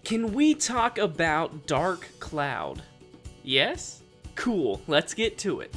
Can we talk about Dark Cloud? Yes? Cool, let's get to it.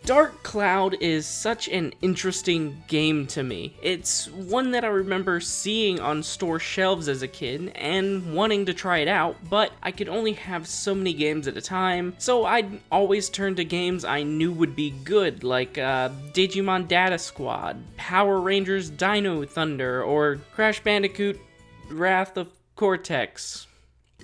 Dark Cloud is such an interesting game to me. It's one that I remember seeing on store shelves as a kid and wanting to try it out, but I could only have so many games at a time, so I'd always turn to games I knew would be good, like Digimon Data Squad, Power Rangers Dino Thunder, or Crash Bandicoot Wrath of Cortex.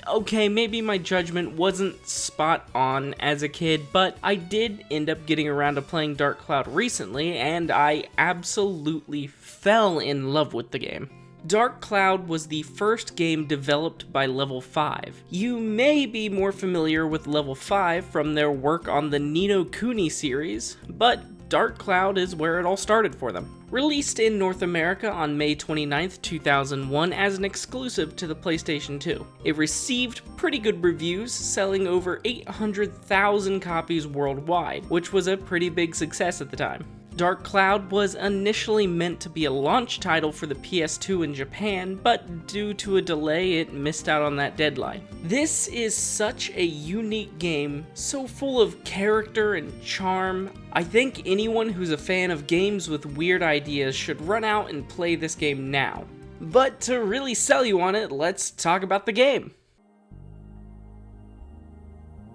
Okay, maybe my judgment wasn't spot on as a kid, but I did end up getting around to playing Dark Cloud recently, and I absolutely fell in love with the game. Dark Cloud was the first game developed by Level 5. You may be more familiar with Level 5 from their work on the Ni no Kuni series, but Dark Cloud is where it all started for them. Released in North America on May 29th, 2001 as an exclusive to the PlayStation 2. It received pretty good reviews, selling over 800,000 copies worldwide, which was a pretty big success at the time. Dark Cloud was initially meant to be a launch title for the PS2 in Japan, but due to a delay, it missed out on that deadline. This is such a unique game, so full of character and charm. I think anyone who's a fan of games with weird ideas should run out and play this game now. But to really sell you on it, let's talk about the game.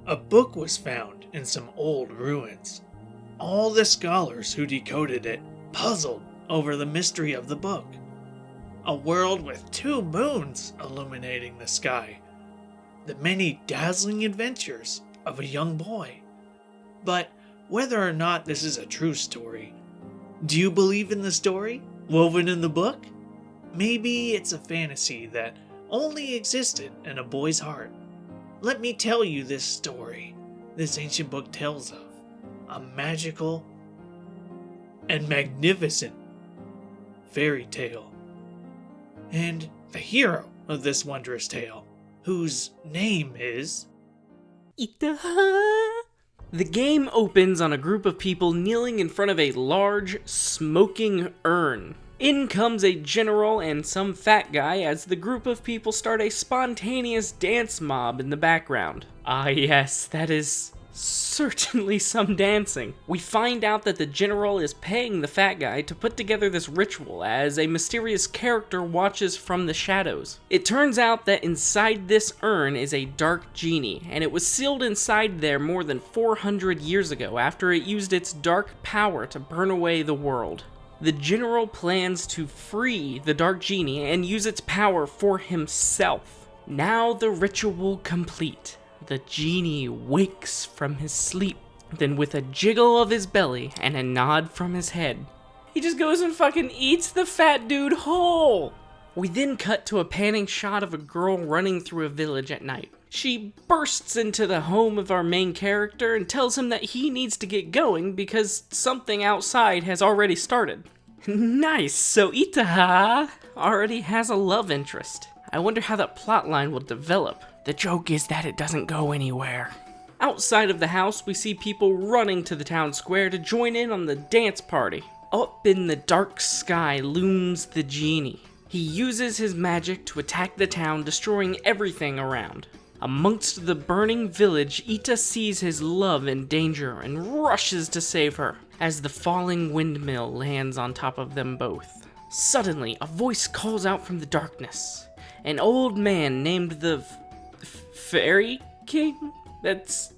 A book was found in some old ruins. All the scholars who decoded it puzzled over the mystery of the book. A world with 2 moons illuminating the sky. The many dazzling adventures of a young boy. But whether or not this is a true story, do you believe in the story woven in the book? Maybe it's a fantasy that only existed in a boy's heart. Let me tell you this story this ancient book tells of. A magical and magnificent fairy tale. And the hero of this wondrous tale, whose name is Itaha. The game opens on a group of people kneeling in front of a large, smoking urn. In comes a general and some fat guy as the group of people start a spontaneous dance mob in the background. Ah yes, that is certainly some dancing. We find out that the general is paying the fat guy to put together this ritual as a mysterious character watches from the shadows. It turns out that inside this urn is a dark genie, and it was sealed inside there more than 400 years ago after it used its dark power to burn away the world. The general plans to free the dark genie and use its power for himself. Now the ritual complete. The genie wakes from his sleep, then with a jiggle of his belly and a nod from his head, he just goes and fucking eats the fat dude whole. We then cut to a panning shot of a girl running through a village at night. She bursts into the home of our main character and tells him that he needs to get going because something outside has already started. Nice, so Itaha already has a love interest. I wonder how that plotline will develop. The joke is that it doesn't go anywhere. Outside of the house, we see people running to the town square to join in on the dance party. Up in the dark sky looms the genie. He uses his magic to attack the town, destroying everything around. Amongst the burning village, Ita sees his love in danger and rushes to save her, as the falling windmill lands on top of them both. Suddenly, a voice calls out from the darkness. An old man named the Fairy King? That's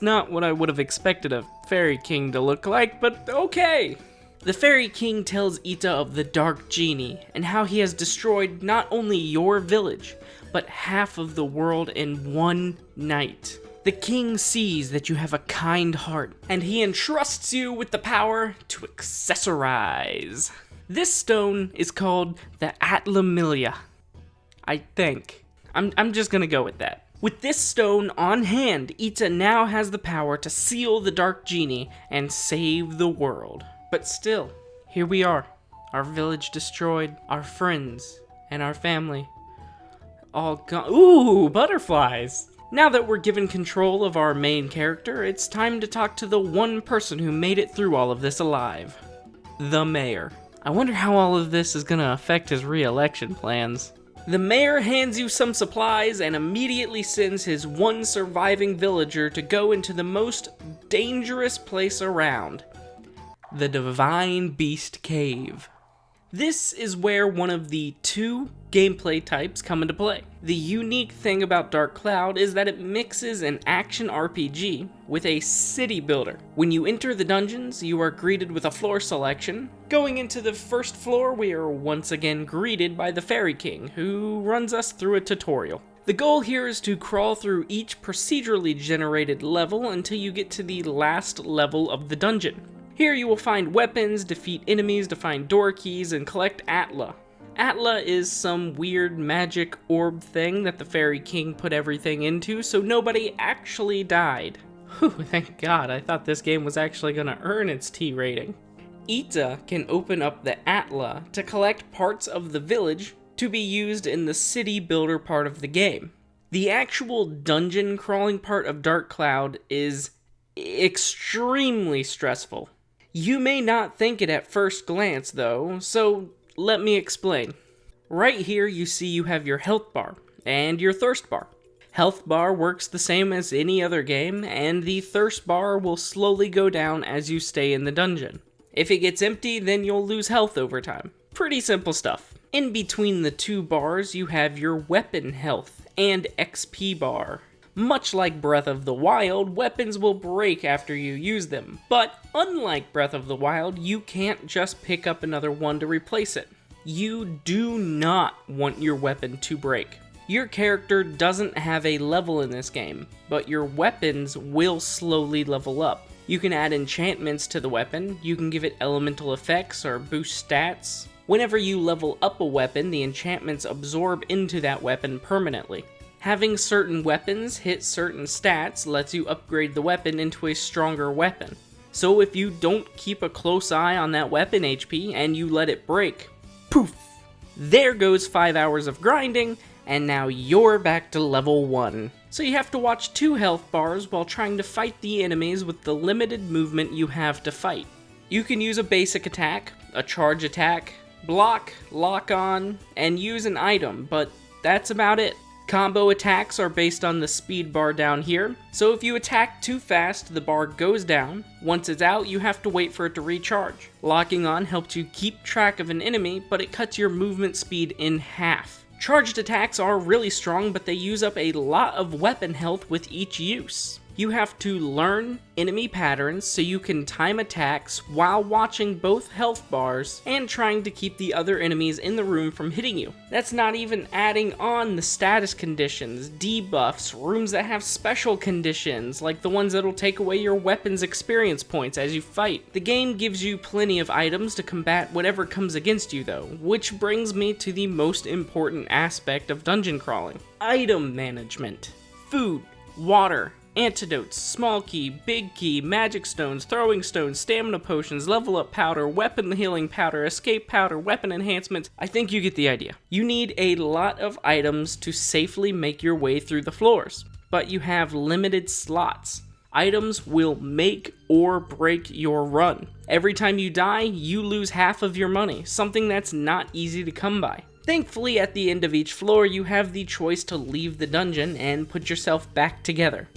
not what I would have expected a Fairy King to look like, but okay. The Fairy King tells Ita of the Dark Genie and how he has destroyed not only your village, but half of the world in one night. The king sees that you have a kind heart, and he entrusts you with the power to accessorize. This stone is called the Atlamilia, I think. I'm just gonna go with that. With this stone on hand, Ita now has the power to seal the Dark Genie and save the world. But still, here we are. Our village destroyed, our friends, and our family all gone. Ooh, butterflies! Now that we're given control of our main character, it's time to talk to the one person who made it through all of this alive. The mayor. I wonder how all of this is gonna affect his re-election plans. The mayor hands you some supplies and immediately sends his one surviving villager to go into the most dangerous place around. The Divine Beast Cave. This is where one of the two gameplay types come into play. The unique thing about Dark Cloud is that it mixes an action RPG with a city builder. When you enter the dungeons, you are greeted with a floor selection. Going into the first floor, we are once again greeted by the Fairy King, who runs us through a tutorial. The goal here is to crawl through each procedurally generated level until you get to the last level of the dungeon. Here you will find weapons, defeat enemies to find door keys, and collect Atla. Atla is some weird magic orb thing that the Fairy King put everything into, so nobody actually died. Whew, thank God, I thought this game was actually gonna earn its T rating. Ita can open up the Atla to collect parts of the village to be used in the city builder part of the game. The actual dungeon crawling part of Dark Cloud is extremely stressful. You may not think it at first glance though, so let me explain. Right here you see you have your health bar and your thirst bar. Health bar works the same as any other game, and the thirst bar will slowly go down as you stay in the dungeon. If it gets empty, then you'll lose health over time. Pretty simple stuff. In between the two bars you have your weapon health and XP bar. Much like Breath of the Wild, weapons will break after you use them, but unlike Breath of the Wild, you can't just pick up another one to replace it. You do not want your weapon to break. Your character doesn't have a level in this game, but your weapons will slowly level up. You can add enchantments to the weapon, you can give it elemental effects or boost stats. Whenever you level up a weapon, the enchantments absorb into that weapon permanently. Having certain weapons hit certain stats lets you upgrade the weapon into a stronger weapon. So if you don't keep a close eye on that weapon HP and you let it break, poof! There goes 5 hours of grinding, and now you're back to level 1. So you have to watch 2 health bars while trying to fight the enemies with the limited movement you have to fight. You can use a basic attack, a charge attack, block, lock on, and use an item, but that's about it. Combo attacks are based on the speed bar down here, so if you attack too fast, the bar goes down. Once it's out, you have to wait for it to recharge. Locking on helps you keep track of an enemy, but it cuts your movement speed in half. Charged attacks are really strong, but they use up a lot of weapon health with each use. You have to learn enemy patterns so you can time attacks while watching both health bars and trying to keep the other enemies in the room from hitting you. That's not even adding on the status conditions, debuffs, rooms that have special conditions, like the ones that'll take away your weapon's experience points as you fight. The game gives you plenty of items to combat whatever comes against you though, which brings me to the most important aspect of dungeon crawling: item management. Food, water, antidotes, small key, big key, magic stones, throwing stones, stamina potions, level up powder, weapon healing powder, escape powder, weapon enhancements. I think you get the idea. You need a lot of items to safely make your way through the floors, but you have limited slots. Items will make or break your run. Every time you die, you lose half of your money, something that's not easy to come by. Thankfully, at the end of each floor, you have the choice to leave the dungeon and put yourself back together.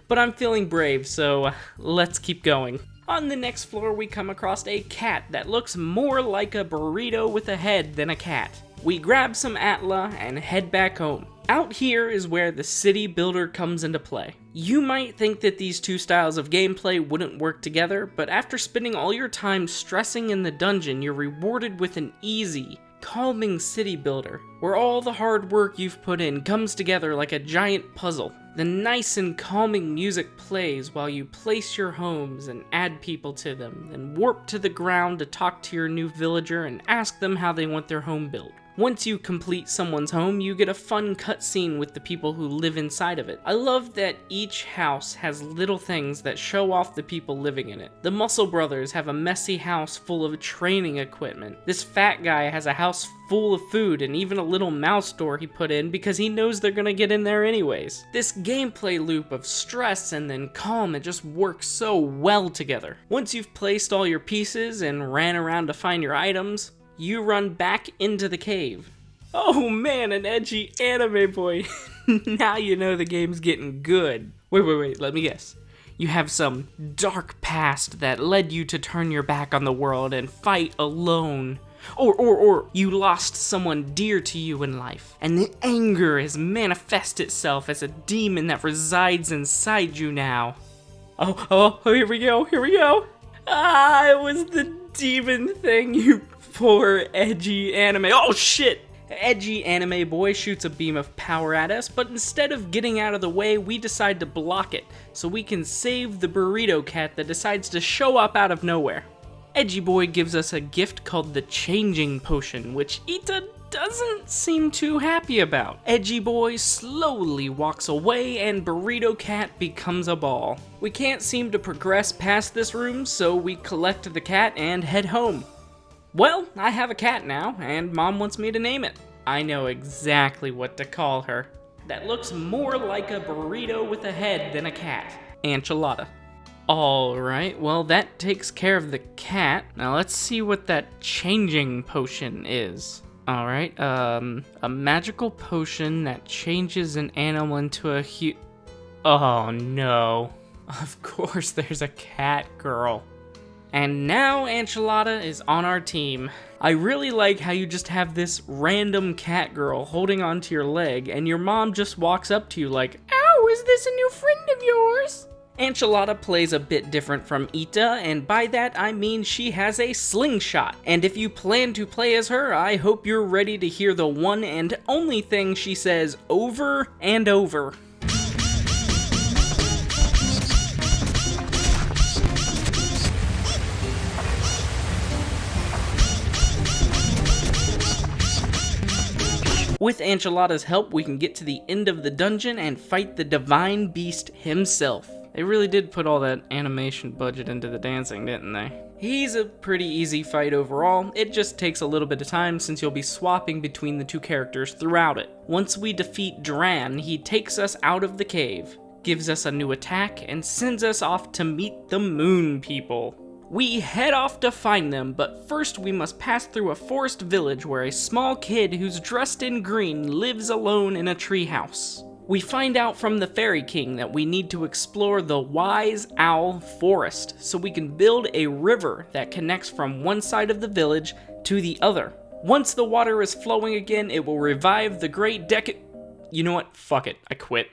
But I'm feeling brave, so let's keep going. On the next floor, we come across a cat that looks more like a burrito with a head than a cat. We grab some Atla and head back home. Out here is where the city builder comes into play. You might think that these two styles of gameplay wouldn't work together, but after spending all your time stressing in the dungeon, you're rewarded with an easy, calming city builder, where all the hard work you've put in comes together like a giant puzzle. The nice and calming music plays while you place your homes and add people to them, then warp to the ground to talk to your new villager and ask them how they want their home built. Once you complete someone's home, you get a fun cutscene with the people who live inside of it. I love that each house has little things that show off the people living in it. The Muscle Brothers have a messy house full of training equipment. This fat guy has a house full of food and even a little mouse door he put in because he knows they're gonna get in there anyways. This gameplay loop of stress and then calm, it just works so well together. Once you've placed all your pieces and ran around to find your items, you run back into the cave. Oh man, an edgy anime boy. Now you know the game's getting good. Wait, let me guess. You have some dark past that led you to turn your back on the world and fight alone. Or you lost someone dear to you in life, and the anger has manifest itself as a demon that resides inside you now. Oh, here we go. Ah, it was the demon thing, you poor edgy anime. Oh shit! Edgy anime boy shoots a beam of power at us, but instead of getting out of the way, we decide to block it, so we can save the burrito cat that decides to show up out of nowhere. Edgy boy gives us a gift called the changing potion, which Ita doesn't seem too happy about. Edgy boy slowly walks away and burrito cat becomes a ball. We can't seem to progress past this room, so we collect the cat and head home. Well, I have a cat now, and Mom wants me to name it. I know exactly what to call her. That looks more like a burrito with a head than a cat. Enchilada. Alright, well that takes care of the cat. Now let's see what that changing potion is. Alright, a magical potion that changes an animal into a Oh no. Of course there's a cat girl. And now Enchilada is on our team. I really like how you just have this random cat girl holding onto your leg and your mom just walks up to you like, "Ow, is this a new friend of yours?" Enchilada plays a bit different from Ita, and by that I mean she has a slingshot. And if you plan to play as her, I hope you're ready to hear the one and only thing she says over and over. With Enchilada's help, we can get to the end of the dungeon and fight the divine beast himself. They really did put all that animation budget into the dancing, didn't they? He's a pretty easy fight overall. It just takes a little bit of time since you'll be swapping between the two characters throughout it. Once we defeat Dran, he takes us out of the cave, gives us a new attack, and sends us off to meet the Moon People. We head off to find them, but first we must pass through a forest village where a small kid who's dressed in green lives alone in a treehouse. We find out from the Fairy King that we need to explore the Wise Owl Forest so we can build a river that connects from one side of the village to the other. Once the water is flowing again, it will revive the great You know what? Fuck it. I quit.